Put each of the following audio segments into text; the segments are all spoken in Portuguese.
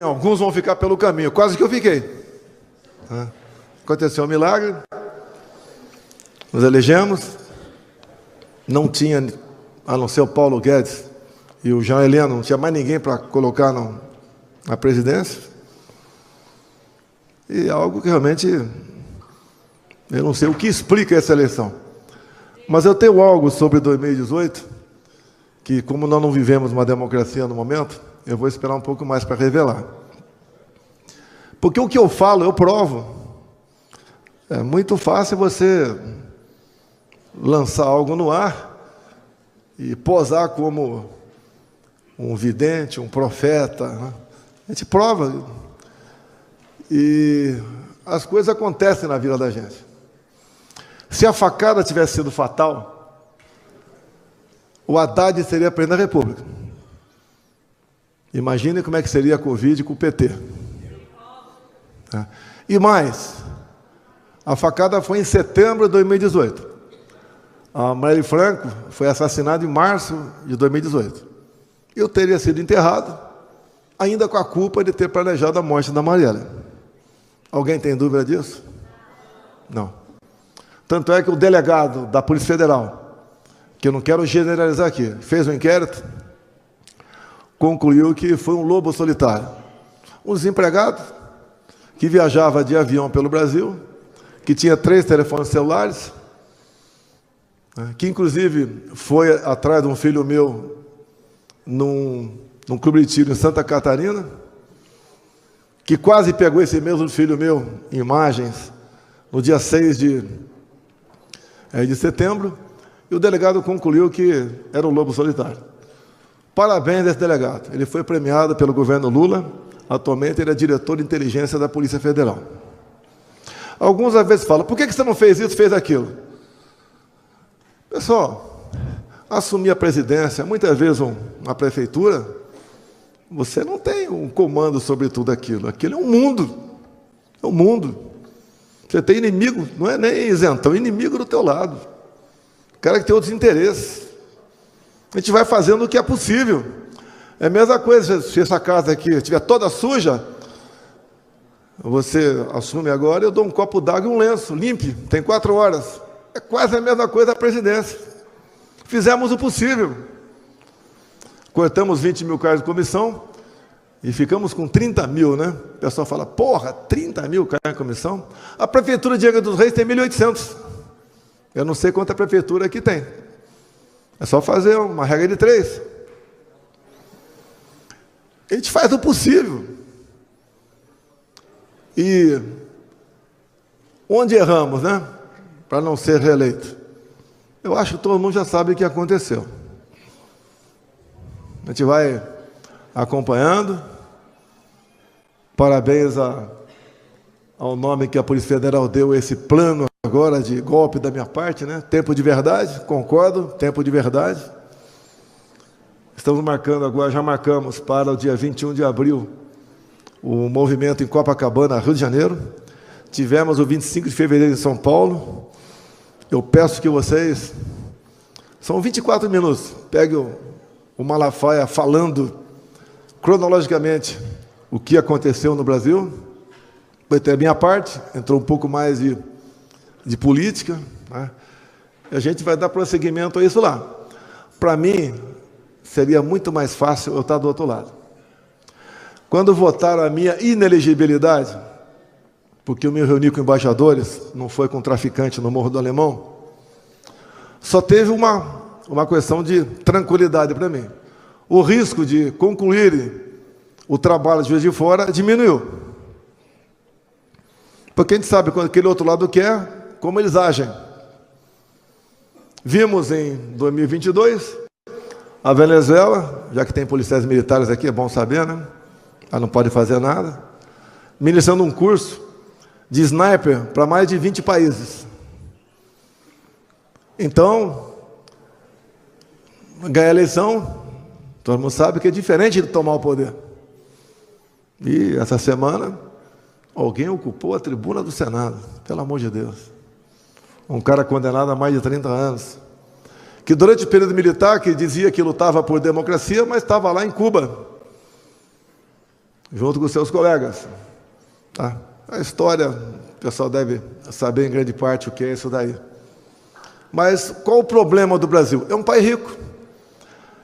Alguns vão ficar pelo caminho, quase que eu fiquei. Aconteceu um milagre, nos elegemos, não tinha, a não ser o Paulo Guedes e o Jean Heleno, não tinha mais ninguém para colocar na presidência. E algo que realmente, eu não sei o que explica essa eleição. Mas eu tenho algo sobre 2018, que como nós não vivemos uma democracia no momento, eu vou esperar um pouco mais para revelar. Porque o que eu falo, eu provo. É muito fácil você lançar algo no ar e posar como um vidente, um profeta, né? A gente prova. E as coisas acontecem na vida da gente. Se a facada tivesse sido fatal, o Haddad seria presidente da República. Imagine como é que seria a Covid com o PT. E mais, a facada foi em setembro de 2018. A Marielle Franco foi assassinada em março de 2018. Eu teria sido enterrado, ainda com a culpa de ter planejado a morte da Marielle. Alguém tem dúvida disso? Não. Tanto é que o delegado da Polícia Federal, que eu não quero generalizar aqui, fez um inquérito, concluiu que foi um lobo solitário. Um desempregado que viajava de avião pelo Brasil, que tinha 3 telefones celulares, que inclusive foi atrás de um filho meu num clube de tiro em Santa Catarina, que quase pegou esse mesmo filho meu em imagens no dia 6 de setembro, e o delegado concluiu que era um lobo solitário. Parabéns a esse delegado. Ele foi premiado pelo governo Lula. Atualmente ele é diretor de inteligência da Polícia Federal. Alguns às vezes falam, por que você não fez isso, fez aquilo? Pessoal, assumir a presidência, muitas vezes uma prefeitura, você não tem um comando sobre tudo aquilo. Aquilo é um mundo. É um mundo. Você tem inimigo, não é nem isentão, inimigo do teu lado. Cara que tem outros interesses. A gente vai fazendo o que é possível. É a mesma coisa, se essa casa aqui estiver toda suja, você assume agora, eu dou um copo d'água e um lenço, limpe, tem 4 horas. É quase a mesma coisa da presidência. Fizemos o possível. Cortamos 20 mil cargos de comissão e ficamos com 30 mil, né? O pessoal fala, porra, 30 mil cargos de comissão? A prefeitura de Angra dos Reis tem 1.800. Eu não sei quanta prefeitura aqui tem. É só fazer uma regra de 3. A gente faz o possível. E onde erramos, né? Para não ser reeleito. Eu acho que todo mundo já sabe o que aconteceu. A gente vai acompanhando. Parabéns ao nome que a Polícia Federal deu esse plano agora de golpe da minha parte, né? Tempo de verdade, concordo, tempo de verdade. Estamos marcando agora, já marcamos para o dia 21 de abril, o movimento em Copacabana, Rio de Janeiro. Tivemos o 25 de fevereiro em São Paulo. Eu peço que vocês, são 24 minutos, peguem o Malafaia falando cronologicamente o que aconteceu no Brasil. Vai ter a minha parte, entrou um pouco mais de política, né? E a gente vai dar prosseguimento a isso lá. Para mim, seria muito mais fácil eu estar do outro lado. Quando votaram a minha inelegibilidade, porque eu me reuni com embaixadores, não foi com traficante no Morro do Alemão, só teve uma questão de tranquilidade para mim. O risco de concluir o trabalho de Juiz de Fora diminuiu. Porque a gente sabe quando aquele outro lado quer, como eles agem. Vimos em 2022, a Venezuela, já que tem policiais militares aqui, é bom saber, né? Ela não pode fazer nada. Ministrando um curso de sniper para mais de 20 países. Então, ganhar a eleição, todo mundo sabe que é diferente de tomar o poder. E essa semana, alguém ocupou a tribuna do Senado, pelo amor de Deus. Um cara condenado a mais de 30 anos. Que durante o período militar, que dizia que lutava por democracia, mas estava lá em Cuba. junto com seus colegas. Tá? A história, o pessoal deve saber em grande parte o que é isso daí. Mas qual o problema do Brasil? É um país rico.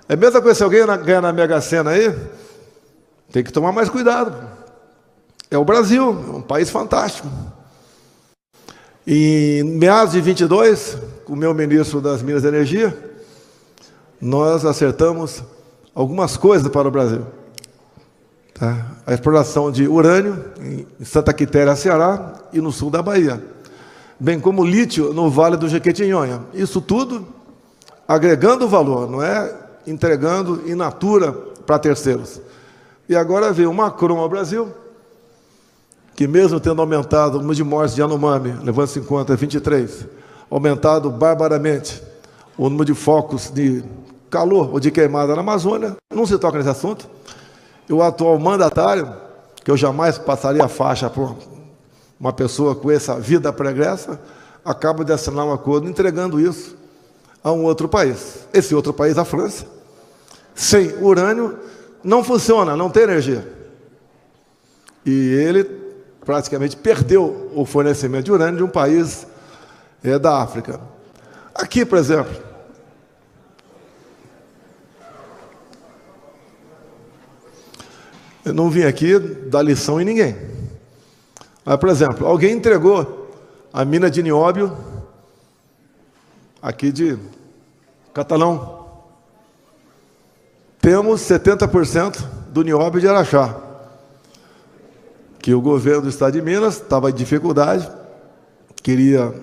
É a mesma coisa se alguém ganhar na Mega Sena aí, tem que tomar mais cuidado. É o Brasil, é um país fantástico. E em meados de 22, com o meu ministro das Minas e Energia, nós acertamos algumas coisas para o Brasil. Tá? A exploração de urânio em Santa Quitéria, Ceará, e no sul da Bahia, bem como lítio no Vale do Jequitinhonha. Isso tudo agregando valor, não é entregando in natura para terceiros. E agora veio o Macron ao Brasil, que mesmo tendo aumentado o número de mortes de Yanomami, levando-se em conta 23, aumentado barbaramente o número de focos de calor ou de queimada na Amazônia, não se toca nesse assunto. E o atual mandatário, que eu jamais passaria a faixa por uma pessoa com essa vida pregressa, acaba de assinar um acordo entregando isso a um outro país. Esse outro país, a França, sem urânio, não funciona, não tem energia. E ele praticamente perdeu o fornecimento de urânio de um país da África. Aqui, por exemplo, eu não vim aqui dar lição em ninguém. Mas, por exemplo, alguém entregou a mina de nióbio aqui de Catalão. Temos 70% do nióbio de Araxá, que o governo do estado de Minas estava em dificuldade, queria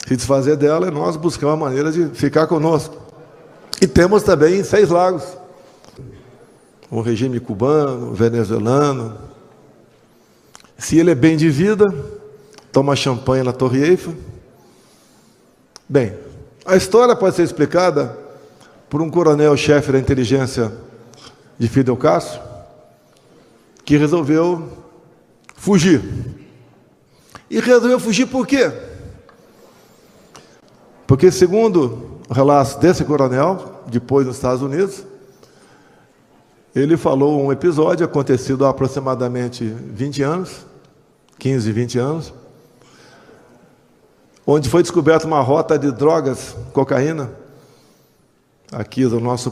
se desfazer dela, e nós buscamos uma maneira de ficar conosco. E temos também em 6 lagos, o regime cubano, venezuelano. Se ele é bem de vida, toma champanhe na Torre Eiffel. Bem, a história pode ser explicada por um coronel-chefe da inteligência de Fidel Castro, que resolveu fugir. E resolveu fugir por quê? Porque, segundo o relato desse coronel, depois nos Estados Unidos, ele falou um episódio acontecido há aproximadamente 20 anos, 15, 20 anos, onde foi descoberta uma rota de drogas, cocaína, aqui do nosso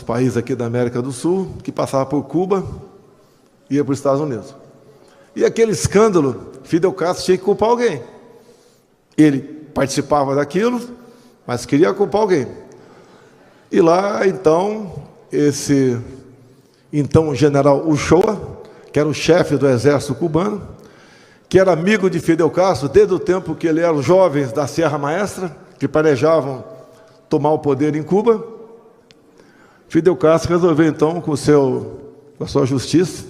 país aqui da América do Sul, que passava por Cuba e ia para os Estados Unidos. E aquele escândalo, Fidel Castro tinha que culpar alguém. Ele participava daquilo, mas queria culpar alguém. E lá, então, esse general Uchoa, que era o chefe do exército cubano, que era amigo de Fidel Castro desde o tempo que ele era os jovens da Serra Maestra, que planejavam tomar o poder em Cuba. Fidel Castro resolveu, então, com a sua justiça,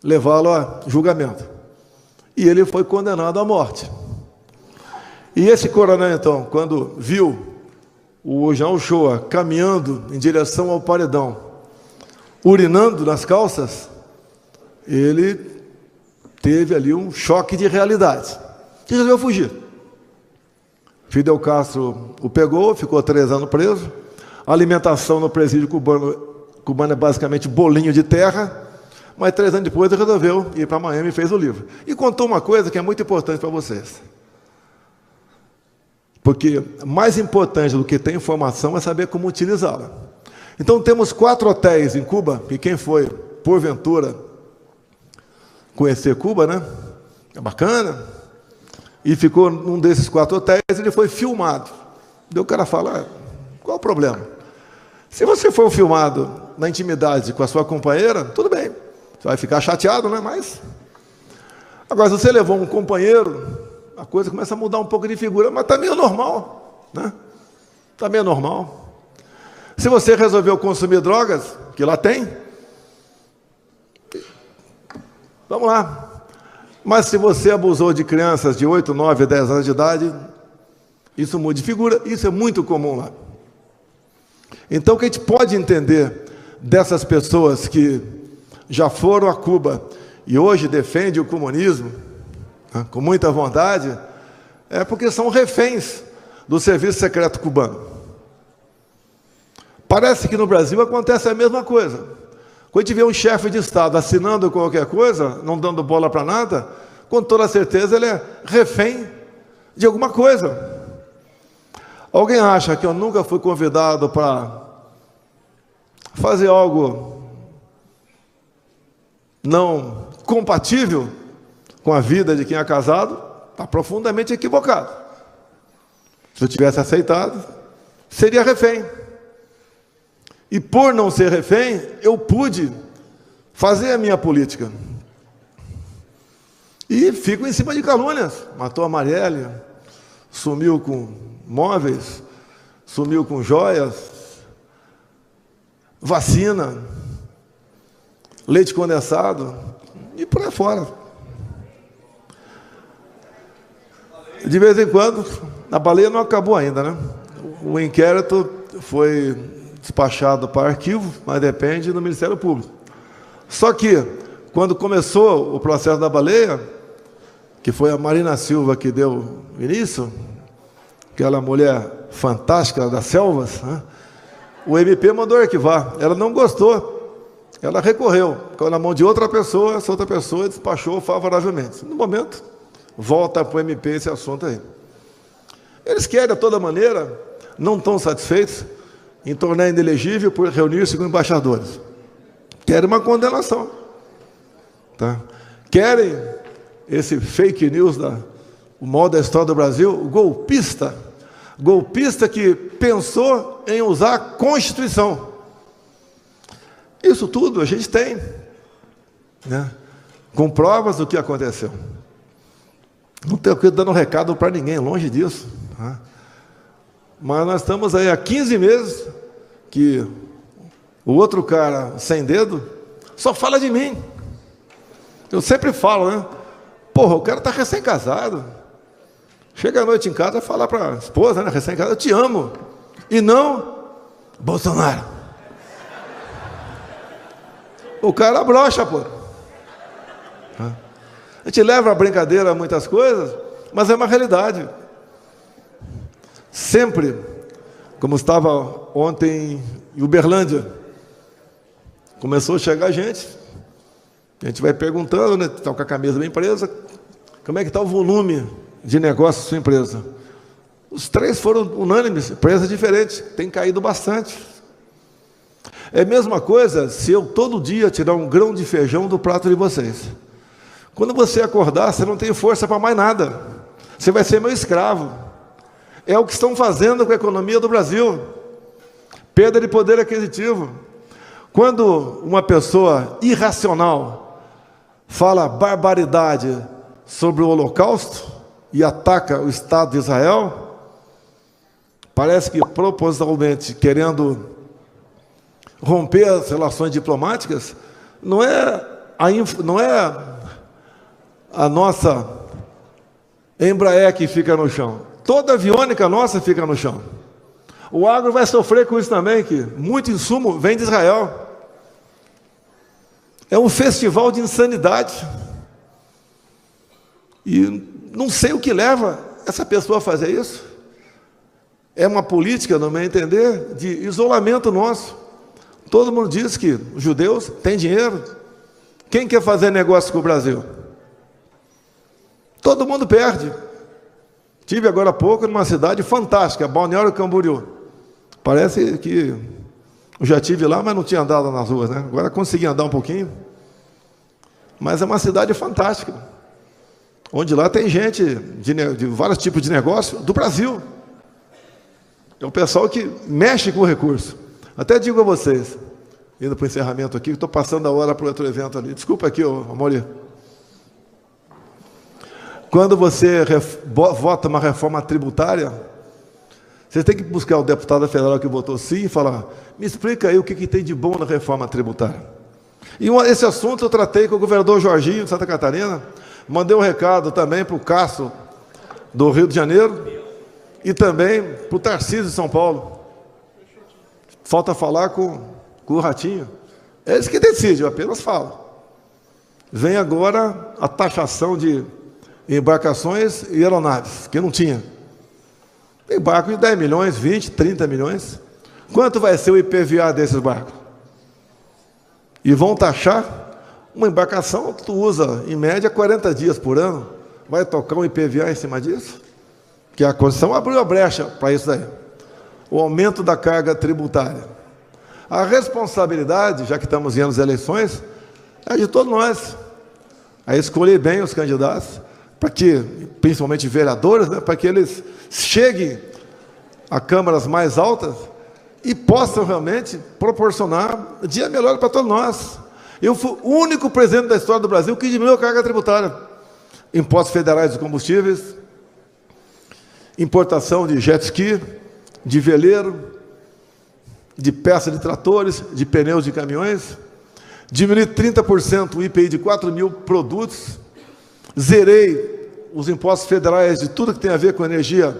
levá-lo a julgamento. E ele foi condenado à morte. E esse coronel, então, quando viu o Jean Uchoa caminhando em direção ao paredão, urinando nas calças, ele teve ali um choque de realidade e resolveu fugir. Fidel Castro o pegou, ficou 3 anos preso. A alimentação no presídio cubano é basicamente bolinho de terra, mas 3 anos depois ele resolveu ir para Miami e fez o livro. E contou uma coisa que é muito importante para vocês. Porque mais importante do que ter informação é saber como utilizá-la. Então temos 4 hotéis em Cuba, e quem foi, porventura, conhecer Cuba, né? É bacana. E ficou num desses 4 hotéis, ele foi filmado. Daí o cara fala, qual o problema? Se você for filmado na intimidade com a sua companheira, tudo bem. Você vai ficar chateado, né? Mas agora, se você levou um companheiro, a coisa começa a mudar um pouco de figura, mas está meio normal, né? Está meio normal. Se você resolveu consumir drogas, que lá tem, vamos lá. Mas se você abusou de crianças de 8, 9, 10 anos de idade, isso muda de figura, isso é muito comum lá. Então, o que a gente pode entender dessas pessoas que já foram a Cuba e hoje defendem o comunismo, com muita vontade, é porque são reféns do serviço secreto cubano. Parece que no Brasil acontece a mesma coisa. Quando a gente vê um chefe de Estado assinando qualquer coisa, não dando bola para nada, com toda certeza ele é refém de alguma coisa. Alguém acha que eu nunca fui convidado para fazer algo não compatível com a vida de quem é casado? Está profundamente equivocado. Se eu tivesse aceitado, seria refém. E por não ser refém, eu pude fazer a minha política. E fico em cima de calúnias. Matou a Marielle, sumiu com móveis, sumiu com joias, vacina, leite condensado e por aí fora. De vez em quando, a baleia não acabou ainda, né? O inquérito foi despachado para arquivo, mas depende do Ministério Público. Só que, quando começou o processo da baleia, que foi a Marina Silva que deu início, aquela mulher fantástica das selvas, né? O MP mandou arquivar. Ela não gostou, ela recorreu, ficou na mão de outra pessoa, essa outra pessoa despachou favoravelmente. No momento, volta para o MP esse assunto aí. Eles querem, de toda maneira, não estão satisfeitos em tornar inelegível por reunir-se com embaixadores. Querem uma condenação. Tá? Querem esse fake news, o mal da história do Brasil, o golpista que pensou em usar a Constituição. Isso tudo a gente tem, né? Com provas do que aconteceu. Não tenho que dando recado para ninguém, longe disso. Tá? Mas nós estamos aí há 15 meses que o outro cara sem dedo só fala de mim. Eu sempre falo, né? Porra, o cara está recém-casado. Chega à noite em casa e fala para a esposa, né, recém-casada, eu te amo. E não Bolsonaro. O cara brocha, pô. A gente leva a brincadeira a muitas coisas, mas é uma realidade. Sempre, como estava ontem em Uberlândia, começou a chegar gente. A gente vai perguntando, né? Está com a camisa da empresa, como é que está o volume de negócio da sua empresa? Os três foram unânimes, empresas diferentes, tem caído bastante. É a mesma coisa se eu todo dia tirar um grão de feijão do prato de vocês. Quando você acordar, você não tem força para mais nada. Você vai ser meu escravo. É o que estão fazendo com a economia do Brasil. Perda de poder aquisitivo. Quando uma pessoa irracional fala barbaridade sobre o Holocausto e ataca o Estado de Israel, parece que propositalmente querendo romper as relações diplomáticas, não é a nossa Embraer que fica no chão. Toda aviônica nossa fica no chão. O agro vai sofrer com isso também, que muito insumo vem de Israel. É um festival de insanidade. E não sei o que leva essa pessoa a fazer isso. É uma política, no meu entender, de isolamento nosso. Todo mundo diz que os judeus têm dinheiro. Quem quer fazer negócio com o Brasil? Todo mundo perde. Tive agora há pouco numa cidade fantástica, Balneário Camboriú. Parece que eu já estive lá, mas não tinha andado nas ruas, né? Agora consegui andar um pouquinho. Mas é uma cidade fantástica, onde lá tem gente de vários tipos de negócio do Brasil. É o pessoal que mexe com o recurso. Até digo a vocês, indo para o encerramento aqui, estou passando a hora para o outro evento ali. Desculpa aqui, Amori. Quando você vota uma reforma tributária, você tem que buscar o deputado federal que votou sim e falar, me explica aí o que tem de bom na reforma tributária. E esse assunto eu tratei com o governador Jorginho de Santa Catarina, mandei um recado também para o Castro do Rio de Janeiro e também para o Tarcísio de São Paulo. Falta falar com o Ratinho. É eles que decidem, eu apenas falo. Vem agora a taxação de embarcações e aeronaves, que não tinha. Tem barco de 10 milhões, 20, 30 milhões. Quanto vai ser o IPVA desses barcos? E vão taxar uma embarcação que tu usa, em média, 40 dias por ano. Vai tocar um IPVA em cima disso? Que a Constituição abriu a brecha para isso daí. O aumento da carga tributária. A responsabilidade, já que estamos indo às eleições, é de todos nós. A escolher bem os candidatos, para que, principalmente vereadores, né, para que eles cheguem a câmaras mais altas e possam realmente proporcionar dia melhor para todos nós. Eu fui o único presidente da história do Brasil que diminuiu a carga tributária. Impostos federais de combustíveis, importação de jet ski, de veleiro, de peças de tratores, de pneus de caminhões, diminuí 30% o IPI de 4 mil produtos, zerei os impostos federais de tudo que tem a ver com energia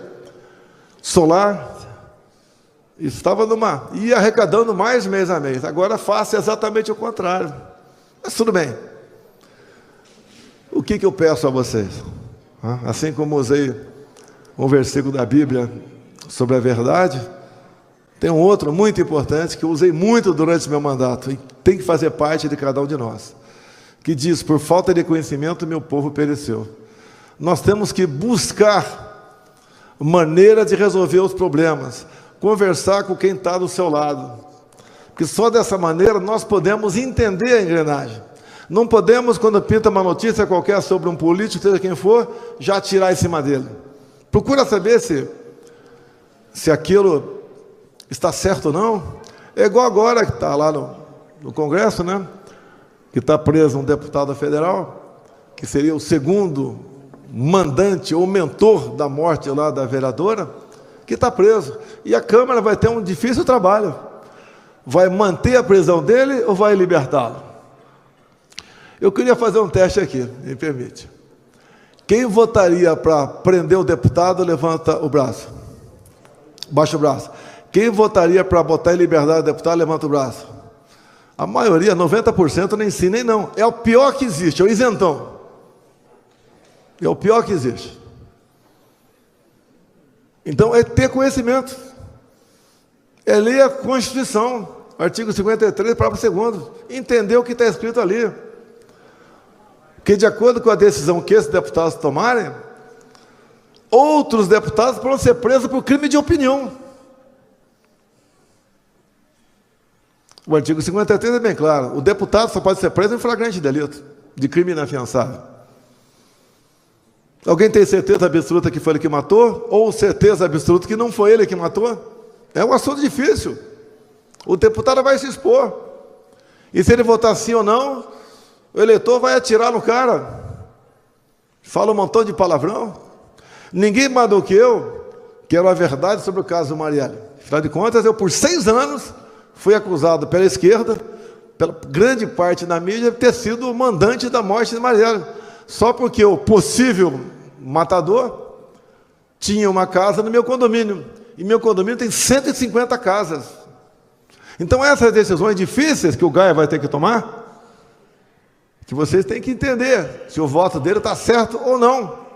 solar, estava ia arrecadando mais mês a mês. Agora faço exatamente o contrário. Mas tudo bem. O que eu peço a vocês? Assim como usei um versículo da Bíblia sobre a verdade, tem um outro muito importante que eu usei muito durante meu mandato e tem que fazer parte de cada um de nós, que diz: por falta de conhecimento meu povo pereceu. Nós temos que buscar maneira de resolver os problemas, conversar com quem está do seu lado, porque só dessa maneira nós podemos entender a engrenagem. Não podemos, quando pinta uma notícia qualquer sobre um político, seja quem for, já tirar em cima dele. Procura saber se aquilo está certo ou não. É igual agora que está lá no Congresso, né? Que está preso um deputado federal, que seria o segundo mandante ou mentor da morte lá da vereadora, que está preso. E a Câmara vai ter um difícil trabalho. Vai manter a prisão dele ou vai libertá-lo? Eu queria fazer um teste aqui, me permite. Quem votaria para prender o deputado, levanta o braço. Baixa o braço. Quem votaria para botar em liberdade o deputado, levanta o braço. A maioria, 90%, nem sim, nem não. É o pior que existe, é o isentão. É o pior que existe. Então, é ter conhecimento. É ler a Constituição, artigo 53, parágrafo 2º. Entender o que está escrito ali. Porque, de acordo com a decisão que esses deputados tomarem, outros deputados podem ser presos por crime de opinião. O artigo 53 é bem claro. O deputado só pode ser preso em flagrante delito, de crime inafiançável. Alguém tem certeza absoluta que foi ele que matou? Ou certeza absoluta que não foi ele que matou? É um assunto difícil. O deputado vai se expor. E se ele votar sim ou não, o eleitor vai atirar no cara. Fala um montão de palavrão. Ninguém mais do que eu quero a verdade sobre o caso do Marielle. Afinal de contas, eu por 6 anos fui acusado pela esquerda, pela grande parte da mídia, de ter sido o mandante da morte de Marielle. Só porque o possível matador tinha uma casa no meu condomínio. E meu condomínio tem 150 casas. Então essas decisões difíceis que o Gaia vai ter que tomar, que vocês têm que entender se o voto dele está certo ou não.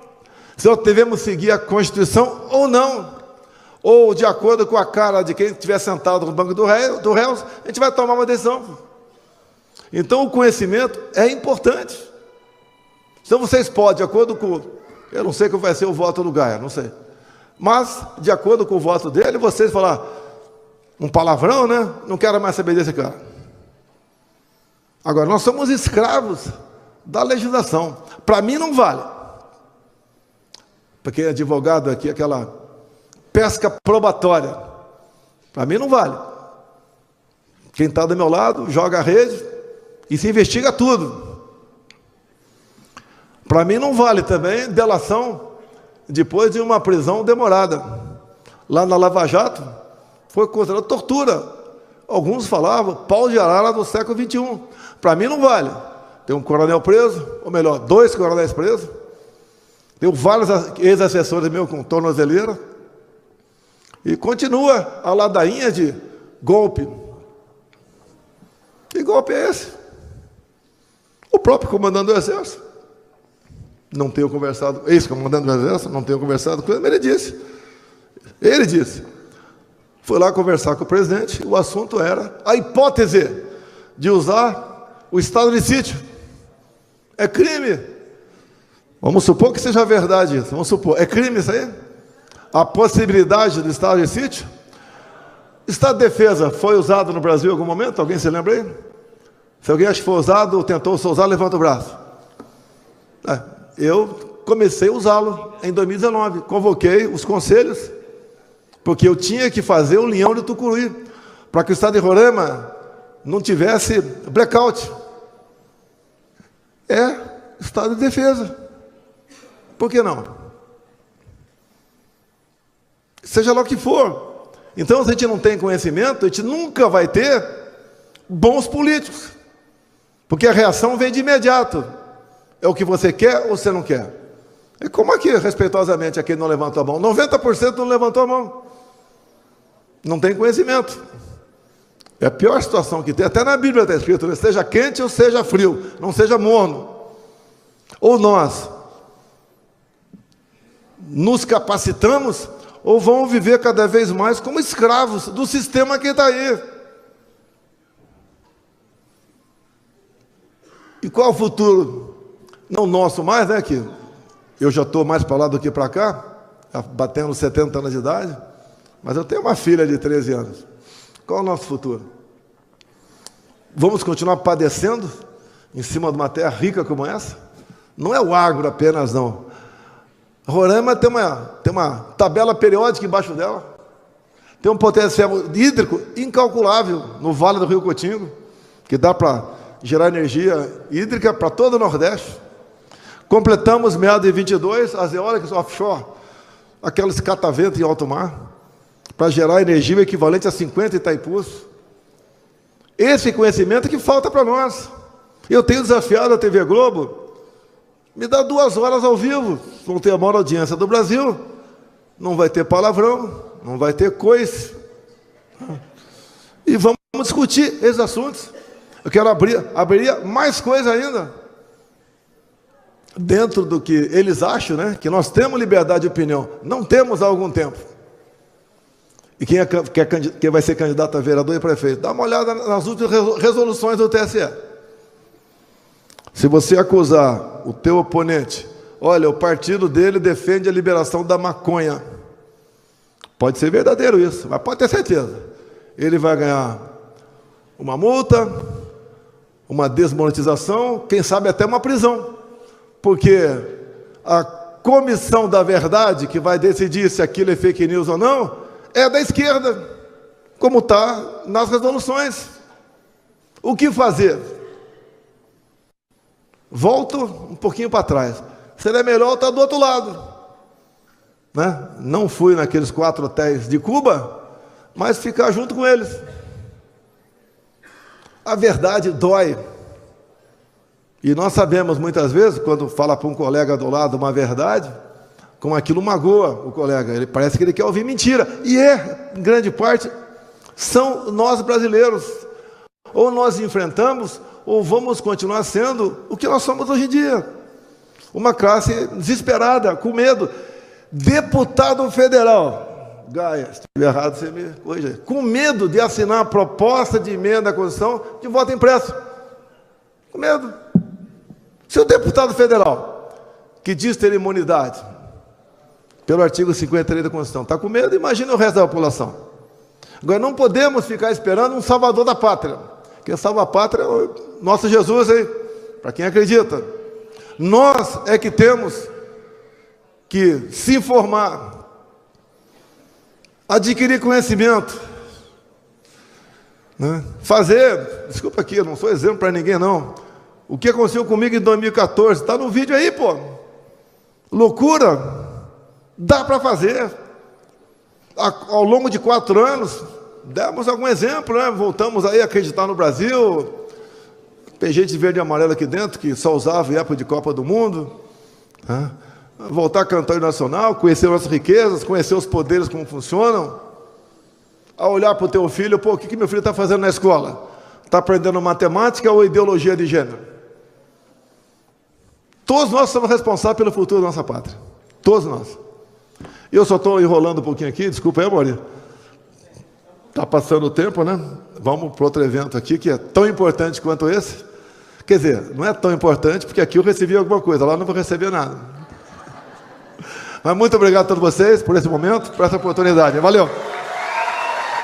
Se nós devemos seguir a Constituição ou não. Ou de acordo com a cara de quem estiver sentado no banco do réus, a gente vai tomar uma decisão. Então o conhecimento é importante. Então vocês podem, de acordo com... Eu não sei qual vai ser o voto do Gaia, não sei. Mas, de acordo com o voto dele, vocês falar um palavrão, né? Não quero mais saber desse cara. Agora, nós somos escravos da legislação. Para mim não vale. Porque advogado aqui, aquela pesca probatória. Para mim não vale. Quem está do meu lado, joga a rede e se investiga tudo. Para mim não vale também delação depois de uma prisão demorada. Lá na Lava Jato, foi considerado tortura. Alguns falavam pau de arara do século XXI. Para mim não vale. Tem um coronel preso, ou melhor, 2 coronéis presos. Tem vários ex-assessores meus com tornozeleira. E continua a ladainha de golpe. Que golpe é esse? O próprio comandante do Exército. Não tenho conversado, ex-comandante do Exército, não tenho conversado com ele, mas ele disse. Fui lá conversar com o presidente, o assunto era a hipótese de usar o estado de sítio. É crime. Vamos supor que seja verdade isso. Vamos supor. É crime isso aí? A possibilidade do estado de sítio? Estado de defesa foi usado no Brasil em algum momento? Alguém se lembra aí? Se alguém acha que foi usado ou tentou ser usado, levanta o braço. Eu comecei a usá-lo em 2019. Convoquei os conselhos, porque eu tinha que fazer o leão de Tucuruí, para que o estado de Roraima não tivesse blackout. É estado de defesa. Por que não? Seja lá o que for. Então, se a gente não tem conhecimento, a gente nunca vai ter bons políticos. Porque a reação vem de imediato. É o que você quer ou você não quer? É como aqui, respeitosamente, aquele não levantou a mão. 90% não levantou a mão. Não tem conhecimento. É a pior situação que tem. Até na Bíblia está escrito, né? Seja quente ou seja frio, não seja morno. Ou nós nos capacitamos, ou vamos viver cada vez mais como escravos do sistema que está aí. E qual o futuro? Não nosso mais, né? Que eu já estou mais para lá do que para cá, batendo 70 anos de idade, mas eu tenho uma filha de 13 anos. Qual é o nosso futuro? Vamos continuar padecendo em cima de uma terra rica como essa? Não é o agro apenas, não. Roraima tem uma tabela periódica embaixo dela. Tem um potencial hídrico incalculável no Vale do Rio Cotingo, que dá para gerar energia hídrica para todo o Nordeste. Completamos, meados de 22, as eólicas offshore, aqueles cataventos em alto mar, para gerar energia equivalente a 50 Itaipus. Esse conhecimento que falta para nós. Eu tenho desafiado a TV Globo, me dá 2 horas ao vivo, vão ter a maior audiência do Brasil, não vai ter palavrão, não vai ter coice. E vamos discutir esses assuntos. Eu quero abrir mais coisa ainda. Dentro do que eles acham, né? Que nós temos liberdade de opinião. Não temos há algum tempo. E quem vai ser candidato a vereador e prefeito? Dá uma olhada nas últimas resoluções do TSE. Se você acusar o teu oponente, olha, o partido dele defende a liberação da maconha. Pode ser verdadeiro isso, mas pode ter certeza. Ele vai ganhar uma multa, uma desmonetização, quem sabe até uma prisão. Porque a comissão da verdade, que vai decidir se aquilo é fake news ou não, é da esquerda, como está nas resoluções. O que fazer? Volto um pouquinho para trás. Seria melhor estar do outro lado. Né? Não fui naqueles 4 hotéis de Cuba, mas ficar junto com eles. A verdade dói. E nós sabemos muitas vezes, quando fala para um colega do lado uma verdade, como aquilo magoa o colega. Ele parece que ele quer ouvir mentira. E em grande parte, são nós brasileiros. Ou nós enfrentamos, ou vamos continuar sendo o que nós somos hoje em dia. Uma classe desesperada, com medo. Deputado federal, Gaia, se estiver errado, você me corrige. Com medo de assinar a proposta de emenda à Constituição de voto impresso. Com medo. Se o deputado federal, que diz ter imunidade, pelo artigo 53 da Constituição, está com medo, imagina o resto da população. Agora, não podemos ficar esperando um salvador da pátria. Quem salva a pátria é o nosso Jesus, hein? Para quem acredita. Nós é que temos que se informar, adquirir conhecimento, né? Fazer, desculpa aqui, eu não sou exemplo para ninguém não, o que aconteceu comigo em 2014, está no vídeo aí, pô, loucura, dá para fazer, ao longo de 4 anos, demos algum exemplo, né? Voltamos aí a acreditar no Brasil, tem gente de verde e amarelo aqui dentro, que só usava em época de Copa do Mundo, né? Voltar a cantar o nacional, conhecer nossas riquezas, conhecer os poderes, como funcionam, a olhar para o teu filho, pô, o que meu filho está fazendo na escola? Está aprendendo matemática ou ideologia de gênero? Todos nós somos responsáveis pelo futuro da nossa pátria. Todos nós. Eu só estou enrolando um pouquinho aqui, desculpa aí, Maurício. Está passando o tempo, né? Vamos para outro evento aqui, que é tão importante quanto esse. Quer dizer, não é tão importante, porque aqui eu recebi alguma coisa, lá eu não vou receber nada. Mas muito obrigado a todos vocês por esse momento, por essa oportunidade. Valeu!